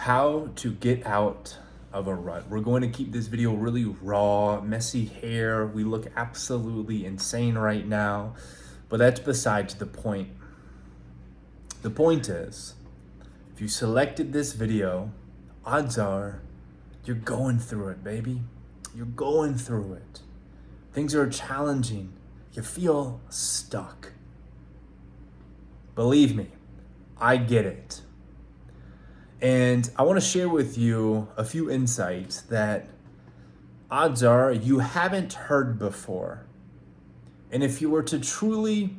How to get out of a rut. We're going to keep this video really raw, messy hair. We look absolutely insane right now, but that's besides the point. The point is, if you selected this video, odds are you're going through it, baby. You're going through it. Things are challenging. You feel stuck. Believe me, I get it. And I want to share with you a few insights that odds are you haven't heard before. And if you were to truly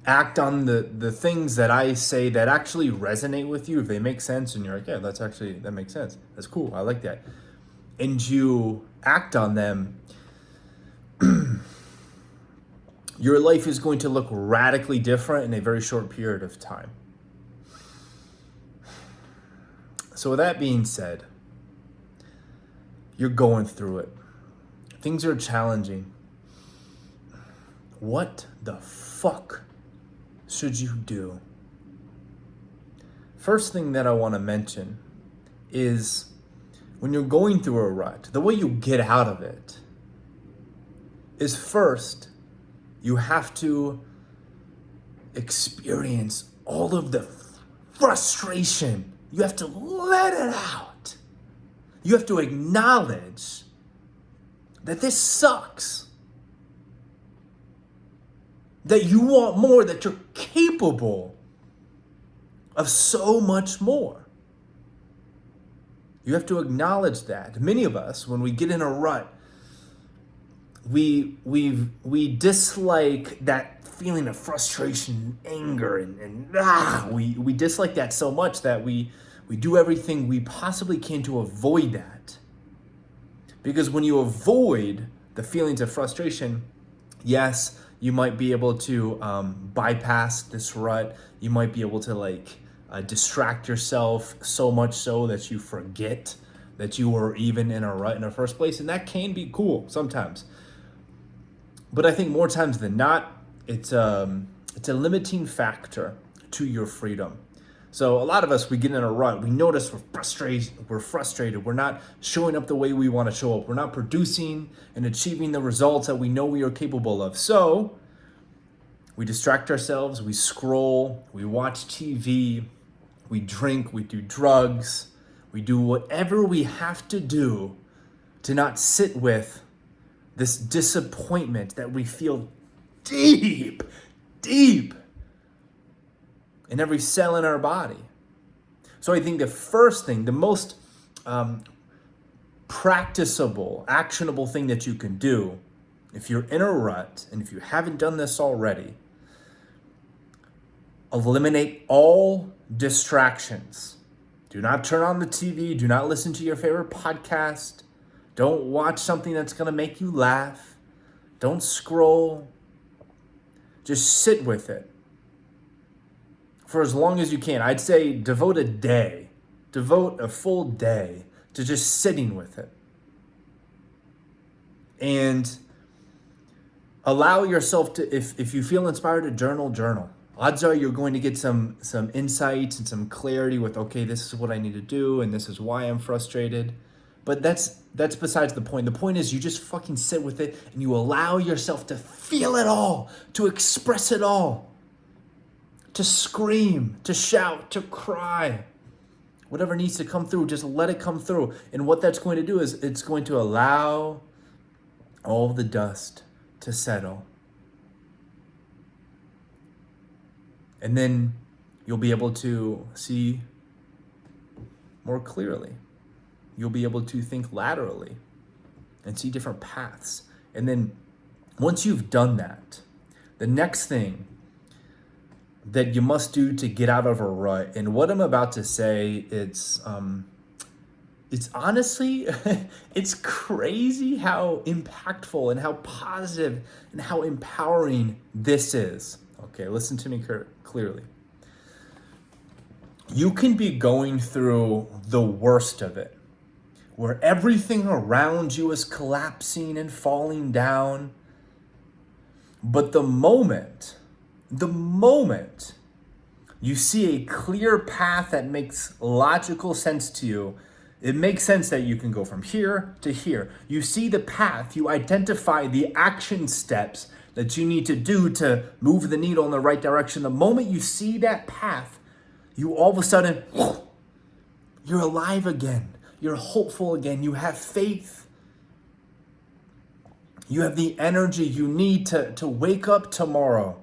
act on the things that I say that actually resonate with you, if they make sense and you're like, yeah, that makes sense. That's cool. I like that. And you act on them, your life is going to look radically different in a very short period of time. So with that being said, you're going through it. Things are challenging. What the fuck should you do? First thing that I want to mention is when you're going through a rut, the way you get out of it is first, you have to experience all of the frustration. You have to let it out. You have to acknowledge that this sucks. That you want more, that you're capable of so much more. You have to acknowledge that. Many of us, when we get in a rut, we dislike that feeling of frustration, anger, and we dislike that so much that we do everything we possibly can to avoid that. Because when you avoid the feelings of frustration, yes, you might be able to bypass this rut. You might be able to distract yourself so much so that you forget that you were even in a rut in the first place. And that can be cool sometimes. But I think more times than not, it's a limiting factor to your freedom. So a lot of us, we get in a rut. We notice we're frustrated. We're not showing up the way we want to show up. We're not producing and achieving the results that we know we are capable of. So we distract ourselves. We scroll. We watch TV. We drink. We do drugs. We do whatever we have to do to not sit with this disappointment that we feel deep in every cell in our body. So I think the first thing, the most practicable, actionable thing that you can do if you're in a rut, and if you haven't done this already, eliminate all distractions. Do not turn on the TV. Do not listen to your favorite podcast. Don't watch something that's going to make you laugh. Don't scroll. Just sit with it for as long as you can. I'd say devote a full day to just sitting with it. And allow yourself to, if you feel inspired to journal. Odds are you're going to get some insights and some clarity with, okay, this is what I need to do and this is why I'm frustrated. But that's besides the point. The point is you just fucking sit with it and you allow yourself to feel it all, to express it all, to scream, to shout, to cry. Whatever needs to come through, just let it come through. And what that's going to do is it's going to allow all the dust to settle. And then you'll be able to see more clearly. You'll be able to think laterally and see different paths. And then once you've done that, the next thing that you must do to get out of a rut, and what I'm about to say, it's honestly, it's crazy how impactful and how positive and how empowering this is. Okay, listen to me clearly. You can be going through the worst of it, where everything around you is collapsing and falling down. But the moment You see a clear path that makes logical sense to you. It makes sense that you can go from here to here. You see the path, you identify the action steps that you need to do to move the needle in the right direction. The moment you see that path, you all of a sudden, you're alive again. You're hopeful again. You have faith. You have the energy you need to wake up tomorrow,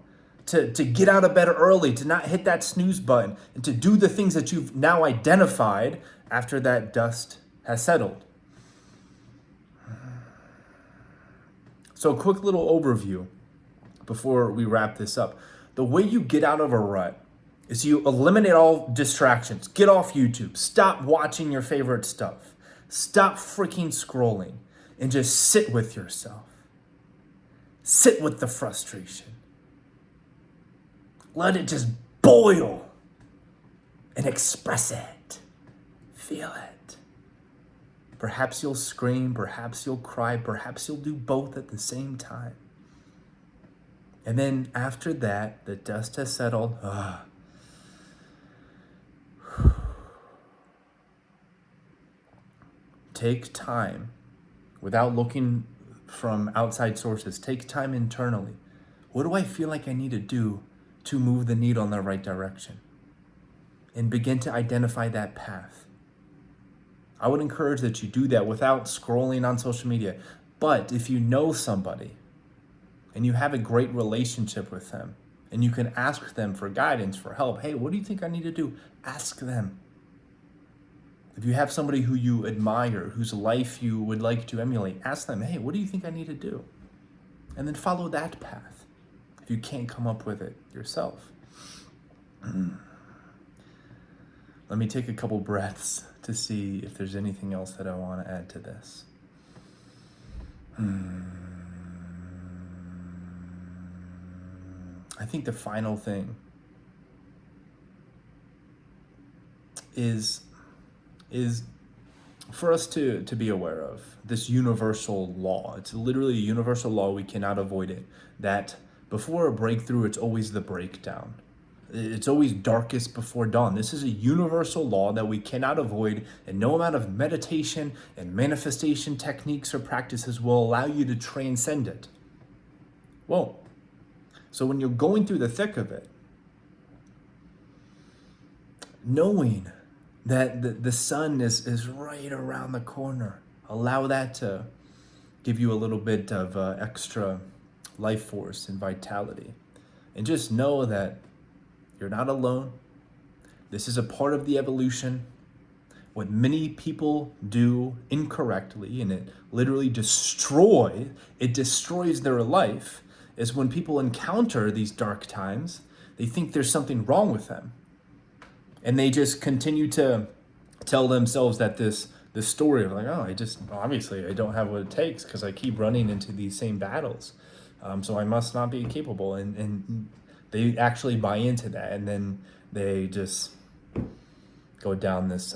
to get out of bed early, to not hit that snooze button, and to do the things that you've now identified after that dust has settled. So a quick little overview before we wrap this up. The way you get out of a rut is you eliminate all distractions. Get off YouTube. Stop watching your favorite stuff. Stop freaking scrolling and just sit with yourself. Sit with the frustration. Let it just boil and express it. Feel it. Perhaps you'll scream, perhaps you'll cry, perhaps you'll do both at the same time. And then after that, the dust has settled. Take time without looking from outside sources. Take time internally. What do I feel like I need to do to move the needle in the right direction? And begin to identify that path. I would encourage that you do that without scrolling on social media. But if you know somebody and you have a great relationship with them and you can ask them for guidance, for help, hey, what do you think I need to do? Ask them. If you have somebody who you admire, whose life you would like to emulate, ask them, hey, what do you think I need to do? And then follow that path if you can't come up with it yourself. Let me take a couple breaths to see if there's anything else that I want to add to this. I think the final thing is for us to be aware of this universal law. It's literally a universal law. We cannot avoid it. That before a breakthrough, it's always the breakdown. It's always darkest before dawn. This is a universal law that we cannot avoid, and no amount of meditation and manifestation techniques or practices will allow you to transcend it. Whoa. So when you're going through the thick of it, knowing that the sun is right around the corner, allow that to give you a little bit of extra life force and vitality. And just know that you're not alone. This is a part of the evolution. What many people do incorrectly, and it literally destroys their life, is when people encounter these dark times, they think there's something wrong with them. And they just continue to tell themselves that this story of like, obviously I don't have what it takes because I keep running into these same battles. So I must not be capable. And they actually buy into that, and then they just go down this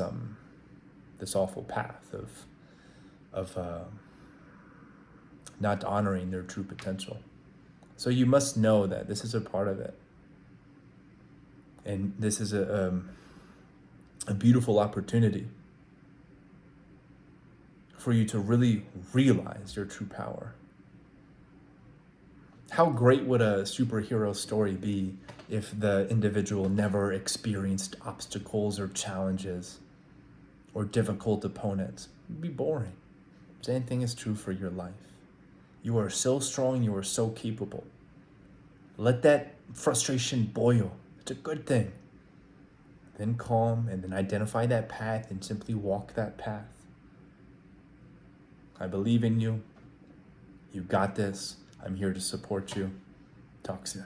awful path of not honoring their true potential. So you must know that this is a part of it, and this is a beautiful opportunity for you to really realize your true power. How great would a superhero story be if the individual never experienced obstacles or challenges or difficult opponents? It'd be boring. Same thing is true for your life. You are so strong, you are so capable. Let that frustration boil. It's a good thing. Then calm, and then identify that path and simply walk that path. I believe in you. You got this. I'm here to support you. Talk soon.